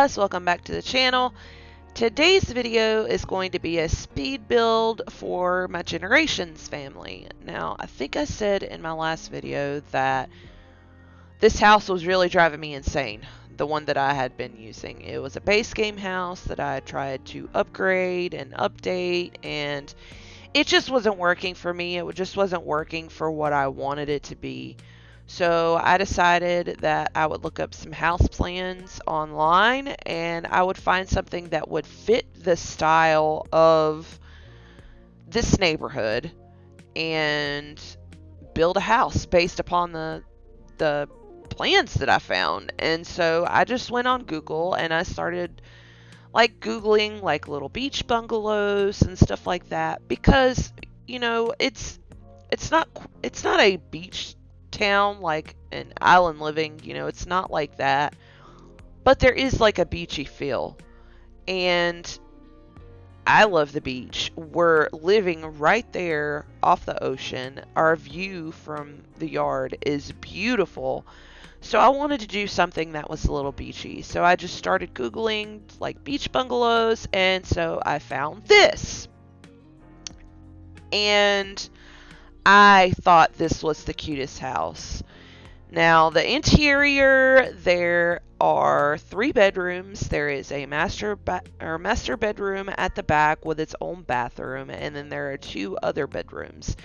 guys, welcome back to the channel. Today's video is going to be a speed build for my Generations family. Now, I think I said in my last video that this house was really driving me insane, the one that I had been using. It was a base game house that I tried to upgrade and update, and it just wasn't working for me. It just wasn't working for what I wanted it to be. So I decided that I would look up some house plans online and I would find something that would fit the style of this neighborhood and build a house based upon the plans that I found. And so I just went on Google and I started like Googling like little beach bungalows and stuff like that, because it's not a beach town like an island living, it's not like that, but there is like a beachy feel, and I love the beach. We're living right there off the ocean. Our view from the yard is beautiful. So I wanted to do something that was a little beachy. So I just started Googling like beach bungalows, and so I found this. And I thought this was the cutest house. Now, the interior, there are 3 bedrooms. There is a master bedroom at the back with its own bathroom, and then there are 2 other bedrooms.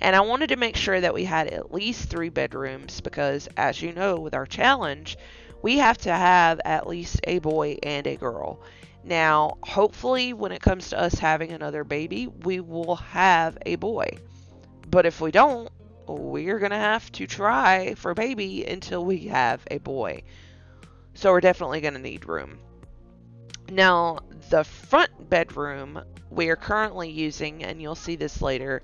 And I wanted to make sure that we had at least 3 bedrooms because, as you know, with our challenge, we have to have at least a boy and a girl. Now, hopefully, when it comes to us having another baby, we will have a boy. But if we don't, we're going to have to try for baby until we have a boy. So we're definitely going to need room. Now, the front bedroom we are currently using, and you'll see this later,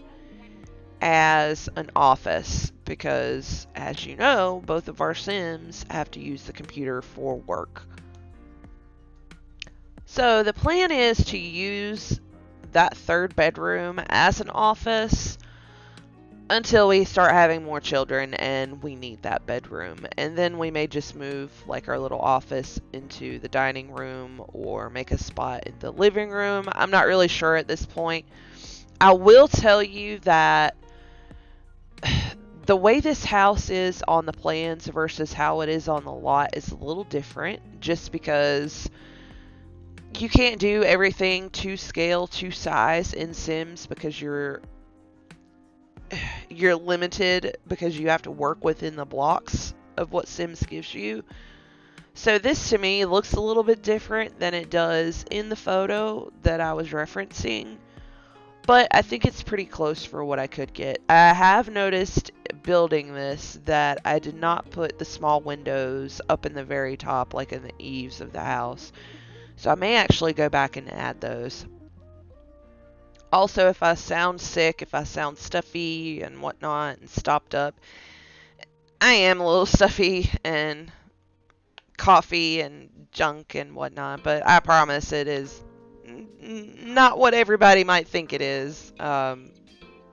as an office because, as you know, both of our Sims have to use the computer for work. So the plan is to use that 3rd bedroom as an office until we start having more children and we need that bedroom. And then we may just move like our little office into the dining room or make a spot in the living room. I'm not really sure at this point. I will tell you that the way this house is on the plans versus how it is on the lot is a little different, just because you can't do everything to scale, to size in Sims because you're limited because you have to work within the blocks of what Sims gives you. So this to me looks a little bit different than it does in the photo that I was referencing, but I think it's pretty close for what I could get. I have noticed building this that I did not put the small windows up in the very top like in the eaves of the house, so I may actually go back and add those. Also, if I sound sick, if I sound stuffy and whatnot and stopped up, I am a little stuffy and coffee and junk and whatnot, but I promise it is not what everybody might think it is.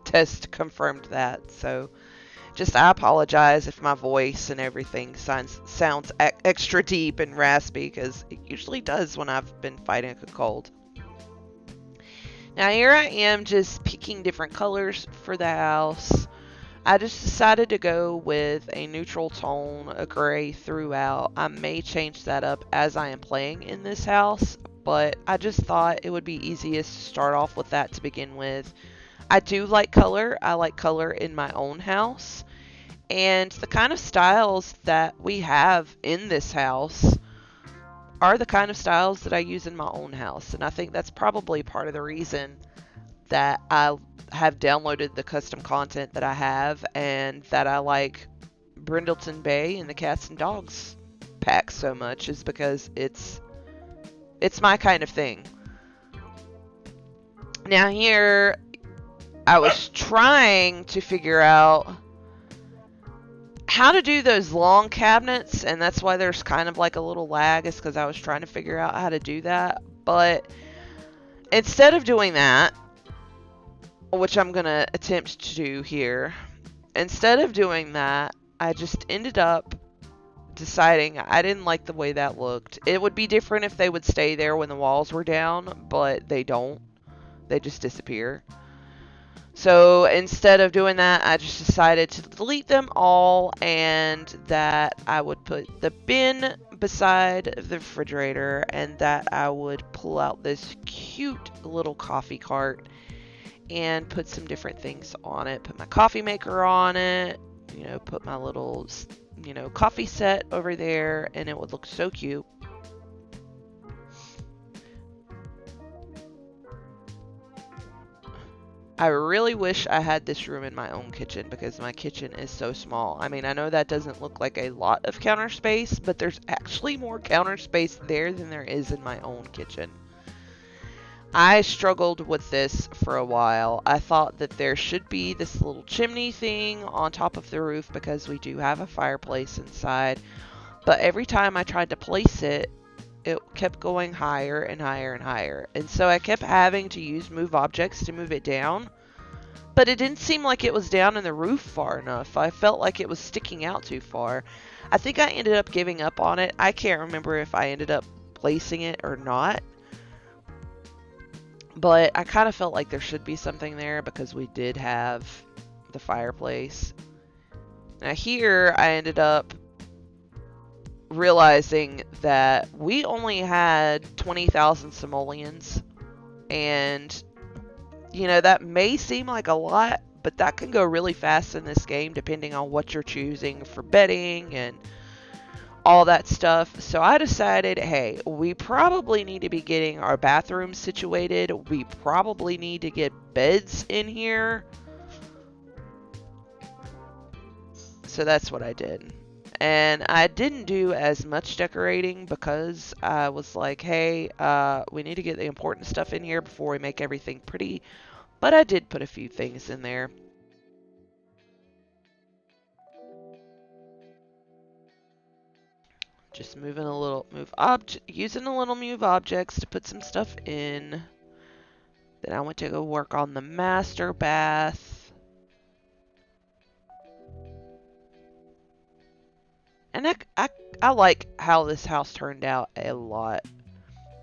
Test confirmed that, so I apologize if my voice and everything sounds extra deep and raspy, because it usually does when I've been fighting a cold. Now here I am just picking different colors for the house. I just decided to go with a neutral tone, a gray throughout. I may change that up as I am playing in this house, but I just thought it would be easiest to start off with that to begin with. I do like color. I like color in my own house. And the kind of styles that we have in this house are the kind of styles that I use in my own house. And I think that's probably part of the reason that I have downloaded the custom content that I have, and that I like Brindleton Bay and the Cats and Dogs pack so much, is because it's my kind of thing. Now here, I was trying to figure out how to do those long cabinets, and that's why there's kind of like a little lag, is because I was trying to figure out how to do that. But instead of doing that, which I'm going to attempt to do here, instead of doing that, I just ended up deciding I didn't like the way that looked. It would be different if they would stay there when the walls were down, but they don't. They just disappear. So instead of doing that, I just decided to delete them all, and that I would put the bin beside the refrigerator, and that I would pull out this cute little coffee cart and put some different things on it. Put my coffee maker on it, put my little, coffee set over there, and it would look so cute. I really wish I had this room in my own kitchen because my kitchen is so small. I mean, I know that doesn't look like a lot of counter space, but there's actually more counter space there than there is in my own kitchen. I struggled with this for a while. I thought that there should be this little chimney thing on top of the roof because we do have a fireplace inside. But every time I tried to place it, it kept going higher and higher and higher. And so I kept having to use move objects to move it down. But it didn't seem like it was down in the roof far enough. I felt like it was sticking out too far. I think I ended up giving up on it. I can't remember if I ended up placing it or not. But I kind of felt like there should be something there because we did have the fireplace. Now here I ended up realizing that we only had 20,000 simoleons, and that may seem like a lot, but that can go really fast in this game depending on what you're choosing for bedding and all that stuff. So I decided, hey, we probably need to be getting our bathroom situated. We probably need to get beds in here. So that's what I did. And I didn't do as much decorating because I was like, hey, we need to get the important stuff in here before we make everything pretty. But I did put a few things in there. Just using a little move objects to put some stuff in. Then I went to go work on the master bath. And I like how this house turned out a lot.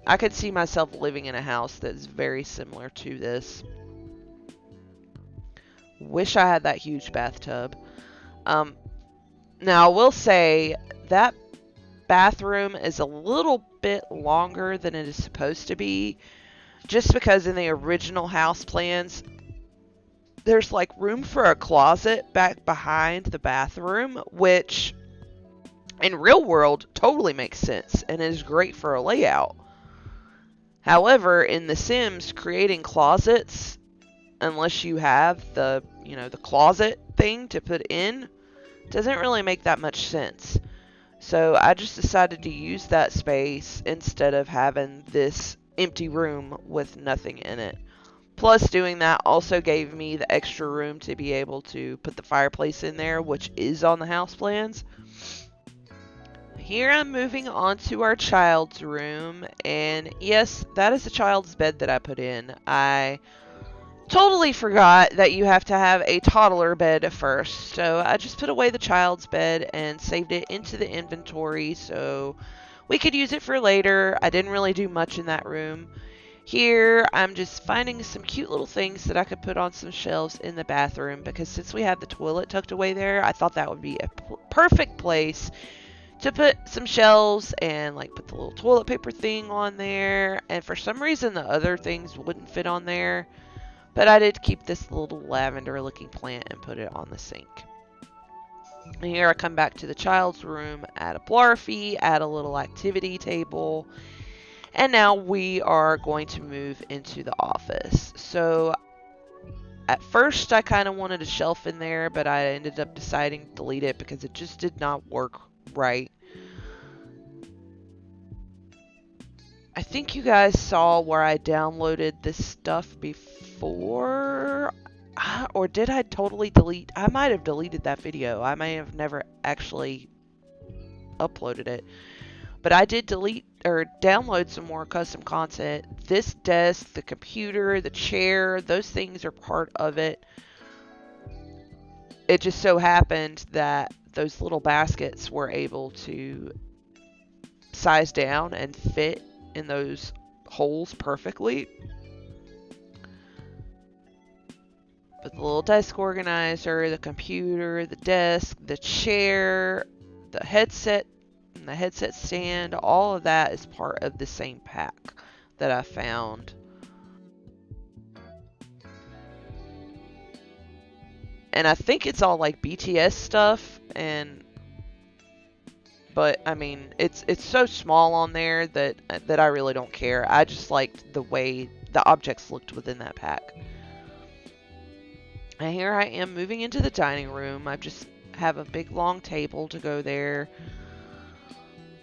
I could see myself living in a house that's very similar to this. Wish I had that huge bathtub. Now I will say that bathroom is a little bit longer than it is supposed to be, just because in the original house plans there's like room for a closet back behind the bathroom, which in real world totally makes sense and is great for a layout. However, in The Sims, creating closets, unless you have the closet thing to put in, doesn't really make that much sense. So I just decided to use that space instead of having this empty room with nothing in it. Plus, doing that also gave me the extra room to be able to put the fireplace in there, which is on the house plans. Here I'm moving on to our child's room, and yes, that is the child's bed that I put in. I totally forgot that you have to have a toddler bed first, so I just put away the child's bed and saved it into the inventory so we could use it for later. I didn't really do much in that room. Here, I'm just finding some cute little things that I could put on some shelves in the bathroom, because since we have the toilet tucked away there, I thought that would be a perfect place to put some shelves and like put the little toilet paper thing on there. And for some reason the other things wouldn't fit on there, but I did keep this little lavender looking plant and put it on the sink. And here I come back to the child's room, add a blarfy, add a little activity table, and now we are going to move into the office. So at first I kind of wanted a shelf in there, but I ended up deciding to delete it because it just did not work right. I think you guys saw where I downloaded this stuff before, or did I totally delete? I might have deleted that video. I may have never actually uploaded it, but I did delete or download some more custom content. This desk, the computer, the chair, those things are part of it. It just so happened that those little baskets were able to size down and fit in those holes perfectly. But the little desk organizer, the computer, the desk, the chair, the headset, and the headset stand, all of that is part of the same pack that I found. And I think it's all like BTS stuff, but I mean, it's so small on there that I really don't care. I just liked the way the objects looked within that pack. And here I am moving into the dining room. I just have a big long table to go there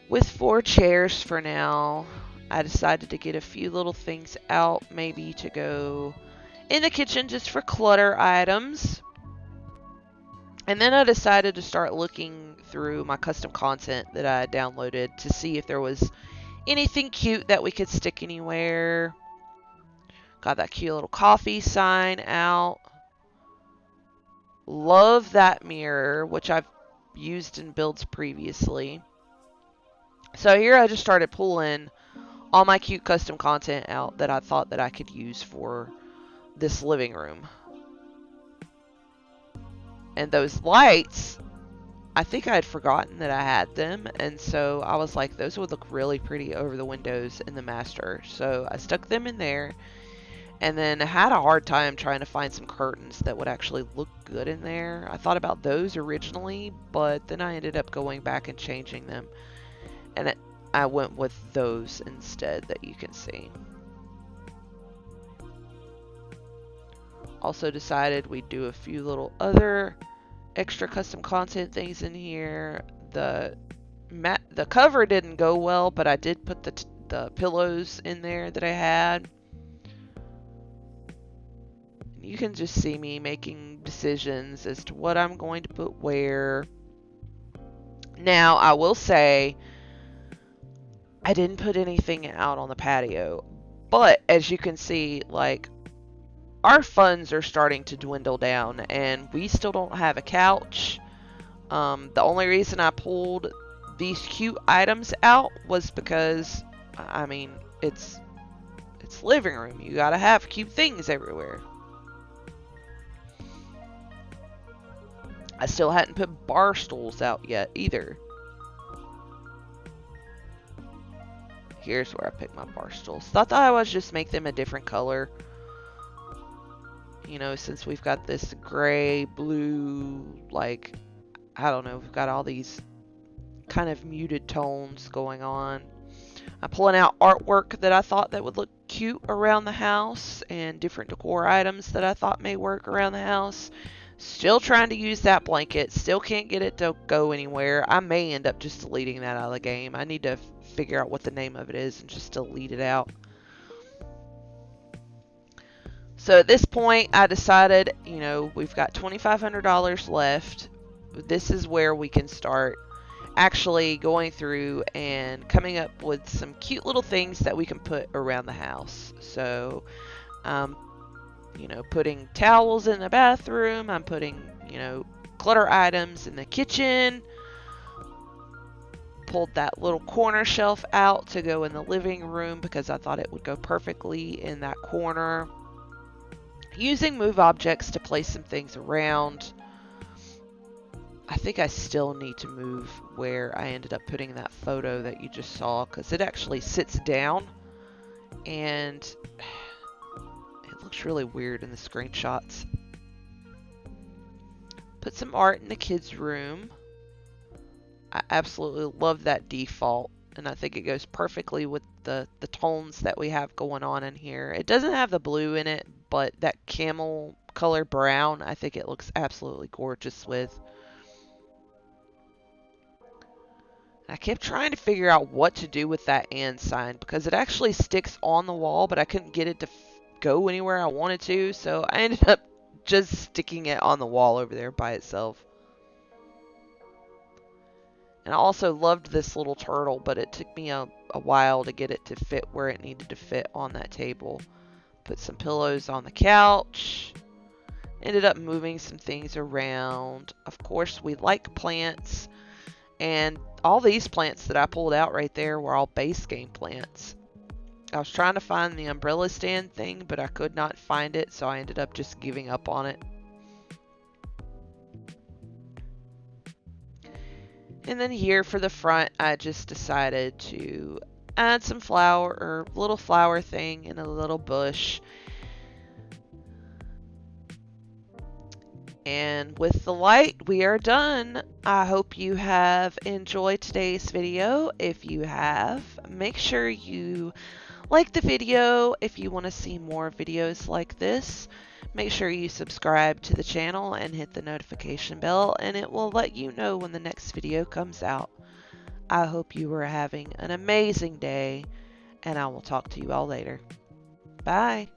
with 4 chairs for now. I decided to get a few little things out, maybe to go in the kitchen just for clutter items. And then I decided to start looking through my custom content that I downloaded to see if there was anything cute that we could stick anywhere. Got that cute little coffee sign out. Love that mirror, which I've used in builds previously. So here I just started pulling all my cute custom content out that I thought that I could use for this living room. And those lights, I think I had forgotten that I had them, and so I was like, those would look really pretty over the windows in the master. So I stuck them in there, and then I had a hard time trying to find some curtains that would actually look good in there. I thought about those originally, but then I ended up going back and changing them, and I went with those instead that you can see. Also decided we'd do a few little other extra custom content things in here. The cover didn't go well, but I did put the pillows in there that I had. You can just see me making decisions as to what I'm going to put where. Now, I will say I didn't put anything out on the patio, but as you can see, like, our funds are starting to dwindle down, and we still don't have a couch. The only reason I pulled these cute items out was because, I mean, it's living room. You gotta have cute things everywhere. I still hadn't put bar stools out yet either. Here's where I picked my bar stools. Thought I would just make them a different color. You know, since we've got this gray, blue, like, I don't know, we've got all these kind of muted tones going on. I'm pulling out artwork that I thought that would look cute around the house and different decor items that I thought may work around the house. Still trying to use that blanket. Still can't get it to go anywhere. I may end up just deleting that out of the game. I need to figure out what the name of it is and just delete it out. So at this point, I decided, you know, we've got $2,500 left. This is where we can start actually going through and coming up with some cute little things that we can put around the house. So, you know, putting towels in the bathroom. I'm putting, you know, clutter items in the kitchen. Pulled that little corner shelf out to go in the living room because I thought it would go perfectly in that corner. Using move objects to place some things around. I think I still need to move where I ended up putting that photo that you just saw, because it actually sits down and it looks really weird in the screenshots. Put some art in the kids' room. I absolutely love that default, and I think it goes perfectly with the tones that we have going on in here. It doesn't have the blue in it, but that camel color brown, I think it looks absolutely gorgeous with. I kept trying to figure out what to do with that and sign because it actually sticks on the wall, but I couldn't get it to go anywhere I wanted to, so I ended up just sticking it on the wall over there by itself. And I also loved this little turtle, but it took me a while to get it to fit where it needed to fit on that table. Put some pillows on the couch. Ended up moving some things around. Of course, we like plants, and all these plants that I pulled out right there were all base game plants. I was trying to find the umbrella stand thing, but I could not find it, so I ended up just giving up on it. And then here for the front, I just decided to add some flower or little flower thing in a little bush. And with the light, we are done. I hope you have enjoyed today's video. If you have, make sure you like the video. If you want to see more videos like this, make sure you subscribe to the channel and hit the notification bell, and it will let you know when the next video comes out. I hope you are having an amazing day, and I will talk to you all later. Bye.